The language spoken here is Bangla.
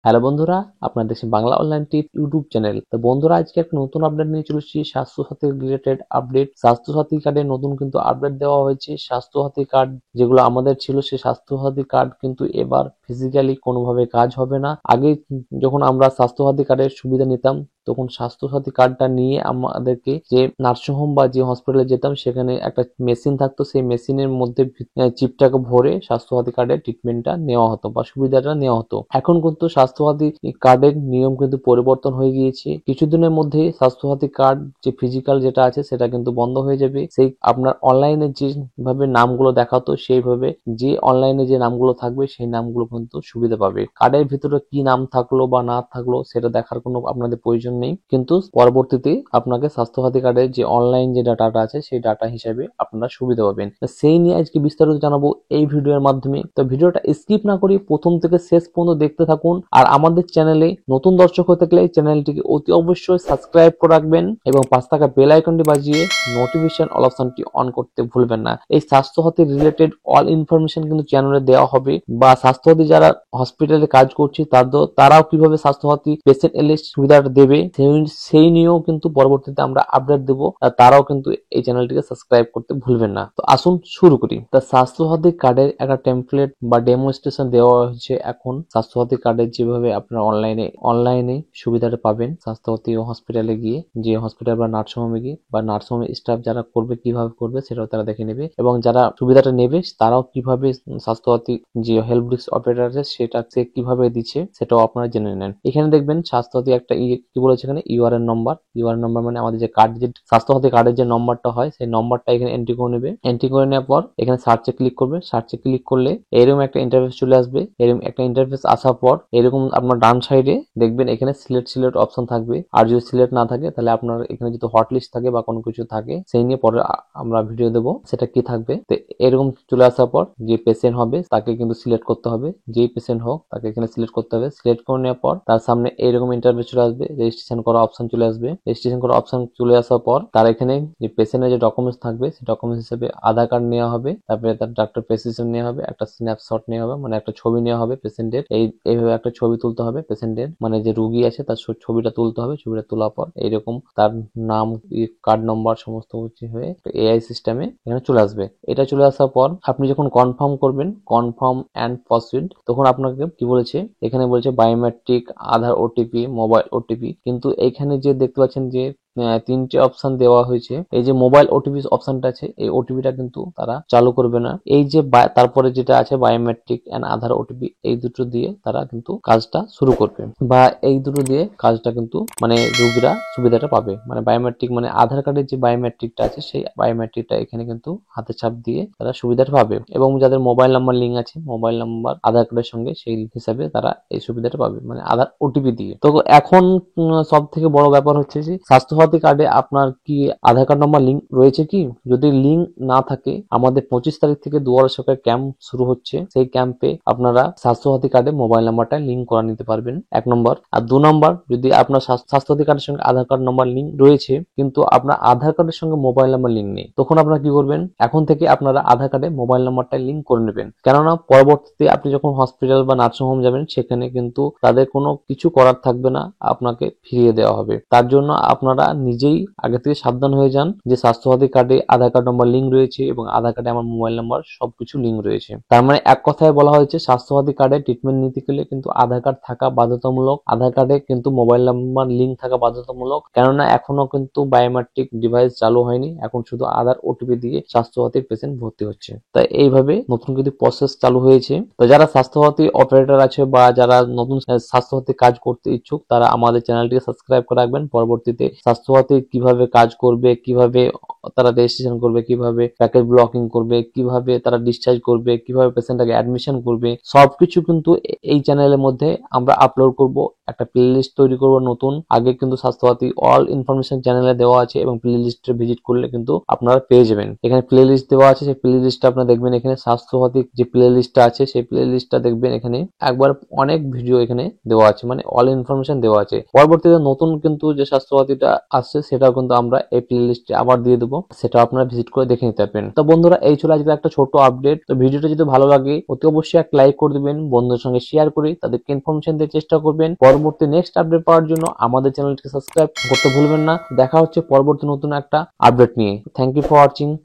হ্যালো বন্ধুরা, আপনারা দেখছেন বাংলা অনলাইন টিপ ইউটিউব চ্যানেল। তো বন্ধুরা, আজকে একটা নতুন আপডেট নিয়ে চলে এসেছি, স্বাস্থ্যসাথী রিলেটেড আপডেট। স্বাস্থ্যসাথী কার্ডে নতুন কিন্তু আপডেট দেওয়া হয়েছে। স্বাস্থ্যসাথী কার্ড যেগুলো আমাদের ছিল, সেই স্বাস্থ্যসাথী কার্ড কিন্তু এবার ফিজিক্যালি কোনোভাবে কাজ হবে না। আগে যখন আমরা স্বাস্থ্যসাথী কার্ডের সুবিধা নিতাম, তখন স্বাস্থ্যসাথী কার্ডটা নিয়ে আমাদেরকে যে নার্সিংহোম বা যে হসপিটালে যেতাম, সেখানে একটা মেশিন থাকতো। সেই মেশিনের মধ্যে চিপটাকে ভরে স্বাস্থ্যসাথী কার্ডের ট্রিটমেন্টটা নেওয়া হতো বা সুবিধাটা নেওয়া হতো। এখন কিন্তু স্বাস্থ্যসাথী কার্ডের নিয়ম কিন্তু পরিবর্তন হয়ে গিয়েছে। কিছুদিনের মধ্যে স্বাস্থ্যসাথী কার্ড যে ফিজিক্যাল যেটা আছে সেটা কিন্তু বন্ধ হয়ে যাবে। সেই আপনার অনলাইনে যেভাবে নামগুলো দেখাতো, সেইভাবে যে অনলাইনে যে নামগুলো থাকবে সেই নামগুলো কিন্তু সুবিধা পাবে। কার্ডের ভিতরে কি নাম থাকলো বা না থাকলো সেটা দেখার কোনো আপনাদের প্রয়োজন নেই, কিন্তু পরবর্তীতে আপনাকে স্বাস্থ্যসাথী কার্ডের যে অনলাইন যে ডাটাটা আছে সেই ডাটা হিসেবে আপনারা সুবিধা পাবেন। সেই নিয়ে আজকে বিস্তারিত জানাবো এই ভিডিওর মাধ্যমে। তো ভিডিওটা স্কিপ না করে প্রথম থেকে শেষ পর্যন্ত দেখতে থাকুন। আর আমাদের চ্যানেলে নতুন দর্শক হয়ে থাকলে চ্যানেলটিকে অতি অবশ্যই সাবস্ক্রাইব করে রাখবেন এবং পাশ থাকা বেল আইকনটি বাজিয়ে নোটিফিকেশন অল অপশনটি অন করতে ভুলবেন না। এই স্বাস্থ্যসাথী রিলেটেড অল ইনফরমেশন কিন্তু চ্যানেলে দেওয়া হবে, বা স্বাস্থ্যসাথী যারা হসপিটালে কাজ করছে তারাও কিভাবে স্বাস্থ্যসাথী পেশেন্ট এলে সুবিধাটা দেবে সেই নিয়েও কিন্তু পরবর্তীতে আমরা আপডেট দেবো। তারাও কিন্তু এই চ্যানেলটিকে সাবস্ক্রাইব করতে ভুলবেন না। তো আসুন শুরু করি। তা স্বাস্থ্যসাথী কার্ডের একটা টেমপ্লেট বা ডেমনস্ট্রেশন দেওয়া হয়েছে। এখন স্বাস্থ্যসাথী কার্ডের যেভাবে আপনারা অনলাইনে সুবিধাটা পাবেন, স্বাস্থ্যসাথী হসপিটালে গিয়ে, যে হসপিটাল বা নার্সিংহোমে গিয়ে, বা নার্সিংহোমের স্টাফ যারা করবে কিভাবে করবে সেটাও তারা দেখে নেবে, এবং যারা সুবিধাটা নেবে তারাও কিভাবে স্বাস্থ্যসাথী যে হেল্প ডেস্ক অপারেটর আছে সেটা কিভাবে দিচ্ছে সেটাও আপনারা জেনে নেন। এখানে দেখবেন স্বাস্থ্যসাথী একটা কি বলেছে এখানে, ইউআরএন নাম্বার মানে আমাদের যে কার্ড, যে স্বাস্থ্যসাথী কার্ডের যে নম্বরটা হয় সেই নম্বরটা এখানে এন্ট্রি করে নেবে। এন্ট্রি করে নেওয়ার পর এখানে সার্চে ক্লিক করবে। সার্চে ক্লিক করলে এরকম একটা ইন্টারফেস চলে আসবে। এরকম একটা ইন্টারফেস আসার পর এরকম আপনার ডান সাইডে দেখবেন এখানে সিলেক্ট অপশন থাকবে। আর যদি সিলেক্ট না থাকে তাহলে আপনার এখানে যদি হট লিস্ট থাকে বা কোনো কিছু থাকে, সেই নিয়ে পরে আমরা ভিডিও দেবো সেটা কি থাকবে। তো এরকম চলে আসার পর যে পেশেন্ট হবে তাকে কিন্তু সিলেক্ট করতে হবে। যেই পেশেন্ট হোক তাকে এখানে সিলেক্ট করতে হবে। সিলেক্ট করে নেওয়ার পর তার সামনে এরকম ইন্টারফেস চলে আসবে, রেজিস্ট্রেশন করা অপশন চলে আসবে। রেজিস্ট্রেশন করা অপশন চলে আসার পর তার এখানে যে পেশেন্টের যে ডকুমেন্টস থাকবে সেই ডকুমেন্টস হিসেবে আধার কার্ড নেওয়া হবে, তারপরে তার ডাক্তার প্রেসক্রিপশন নেওয়া হবে, একটা স্ন্যাপশট নেওয়া হবে, মানে একটা ছবি নেওয়া হবে পেশেন্টের। এইভাবে একটা ছবি তুলতে হবে পেশেন্টের, মানে যে রুগী আছে তার ছবিটা তুলতে হবে। ছবিটা তোলার পর এইরকম তার নাম, কার্ড নম্বর সমস্ত কিছু হয়ে এআই সিস্টেমে এখানে চলে আসবে। এটা চলে আসার পর আপনি যখন কনফার্ম করবেন, কনফার্ম অ্যান্ড প্রসিড, তখন আপনাকে কি বলেছে, এখানে বলেছে বায়োমেট্রিক, আধার ওটিপি, মোবাইল ওটিপি। কিন্তু এইখানে যে দেখতে পাচ্ছেন যে তিনটে অপশন দেওয়া হয়েছে, এই যে মোবাইল ওটিপি অপশনটা আছে, এই ওটিপিটা কিন্তু তারা চালু করবে না। এই যে তারপরে যেটা আছে বায়োমেট্রিক এন্ড আধার ওটিপি, এই দুটো দিয়ে তারা কিন্তু কাজটা শুরু করবে, বা এই দুটো দিয়ে কাজটা কিন্তু মানে রোগীরা সুবিধাটা পাবে। মানে বায়োমেট্রিক মানে আধার কার্ডের যে বায়োমেট্রিকটা আছে সেই বায়োমেট্রিকটা এখানে কিন্তু হাতের ছাপ দিয়ে তারা সুবিধাটা পাবে, এবং যাদের মোবাইল নাম্বার লিঙ্ক আছে, মোবাইল নাম্বার আধার কার্ডের সঙ্গে, সেই হিসাবে তারা এই সুবিধাটা পাবে, মানে আধার ওটিপি দিয়ে। তো এখন সব থেকে বড় ব্যাপার হচ্ছে যে স্বাস্থ্যসাথী কার্ডে আপনার কি আধার কার্ড নাম্বার লিঙ্ক রয়েছে কি? যদি লিঙ্ক না থাকে, আমাদের 25 তারিখ থেকে দুয়ারে সরকার ক্যাম্প শুরু হচ্ছে। সেই ক্যাম্পে আপনারা স্বাস্থ্যসাথী কার্ডে মোবাইল নাম্বারটা লিঙ্ক করা নিতে পারবেন, 1 নম্বর। আর 2 নম্বর, যদি আপনার স্বাস্থ্যসাথী কার্ডের সঙ্গে আধার কার্ড নাম্বার লিঙ্ক রয়েছে কিন্তু আপনার আধার কার্ডের সঙ্গে মোবাইল নাম্বার লিঙ্ক নেই, তখন আপনারা কি করবেন, এখন থেকে আপনারা আধার কার্ডে মোবাইল নাম্বারটা লিঙ্ক করে নেবেন। কেননা পরবর্তীতে আপনি যখন হসপিটাল বা নার্সিং হোম যাবেন, সেখানে কিন্তু তাদের কোনো কিছু করার থাকবে না, আপনাকে ফিরিয়ে দেওয়া হবে। তার জন্য আপনারা নিজেই আগে থেকে সাবধান হয়ে যান যে স্বাস্থ্যসাথী কার্ডে আধার কার্ড নাম্বার লিঙ্ক রয়েছে এবং আধার কার্ডে আমার মোবাইল নাম্বার সবকিছু লিঙ্ক রয়েছে। তার মানে এক কথায় বলা হয়েছে, স্বাস্থ্যসাথী কার্ডে ট্রিটমেন্ট নিতে গেলে কিন্তু আধার কার্ড থাকা বাধ্যতামূলক, আধার কার্ডে কিন্তু মোবাইল নাম্বার লিঙ্ক থাকা বাধ্যতামূলক। কেননা এখনো কিন্তু বায়োমেট্রিক ডিভাইস চালু হয়নি, এখন শুধু আধার ওটিপি দিয়ে স্বাস্থ্যসাথীর পেশেন্ট ভর্তি হচ্ছে। তাই এইভাবে নতুন কিছু প্রসেস চালু হয়েছে। তো যারা স্বাস্থ্যসাথী অপারেটর আছে বা যারা নতুন স্বাস্থ্যসাথী কাজ করতে ইচ্ছুক, তারা আমাদের চ্যানেলটিকে সাবস্ক্রাইব করে রাখবেন। পরবর্তীতে স্বাস্থ্যসাথী কিভাবে কাজ করবে, কিভাবে তারা রেজিস্ট্রেশন করবে, কিভাবে প্যাকেজ ব্লকিং করবে, কিভাবে তারা ডিসচার্জ করবে, কিভাবে পেশেন্টটাকে অ্যাডমিশন করবে, সবকিছু কিন্তু এই চ্যানেলের মধ্যে আমরা আপলোড করব। একটা প্লে লিস্ট তৈরি করবো নতুন। আগে কিন্তু স্বাস্থ্যসাথী অল ইনফরমেশন চ্যানেলে দেওয়া আছে এবং প্লে লিস্টে ভিজিট করলে কিন্তু আপনারা পেয়ে যাবেন। এখানে প্লে লিস্ট দেওয়া আছে, সেই প্লে লিস্টটা আপনারা দেখবেন। এখানে স্বাস্থ্যসাথী যে প্লে লিস্টটা আছে সেই প্লে লিস্টটা দেখবেন। এখানে একবার অনেক ভিডিও এখানে দেওয়া আছে, মানে অল ইনফরমেশন দেওয়া আছে। পরবর্তীতে নতুন কিন্তু যে স্বাস্থ্যসাথীটা আসছে সেটাও কিন্তু আমরা এই প্লে লিস্টে আবার দিয়ে দেবো, সেটা আপনারা ভিজিট করে দেখে নিতে পারবেন। তো বন্ধুরা, এই ছিল আজকে একটা ছোট আপডেট। তো ভিডিওটা যদি ভালো লাগে অতি অবশ্যই একটা লাইক করে দিবেন, বন্ধুদের সঙ্গে শেয়ার করে তাদেরকে ইনফরমেশন দেওয়ার চেষ্টা করবেন। পরবর্তী নেক্সট আপডেট পাওয়ার জন্য আমাদের চ্যানেলটিকে সাবস্ক্রাইব করতে ভুলবেন না। দেখা হচ্ছে পরবর্তী নতুন একটা আপডেট নিয়ে। Thank you for watching.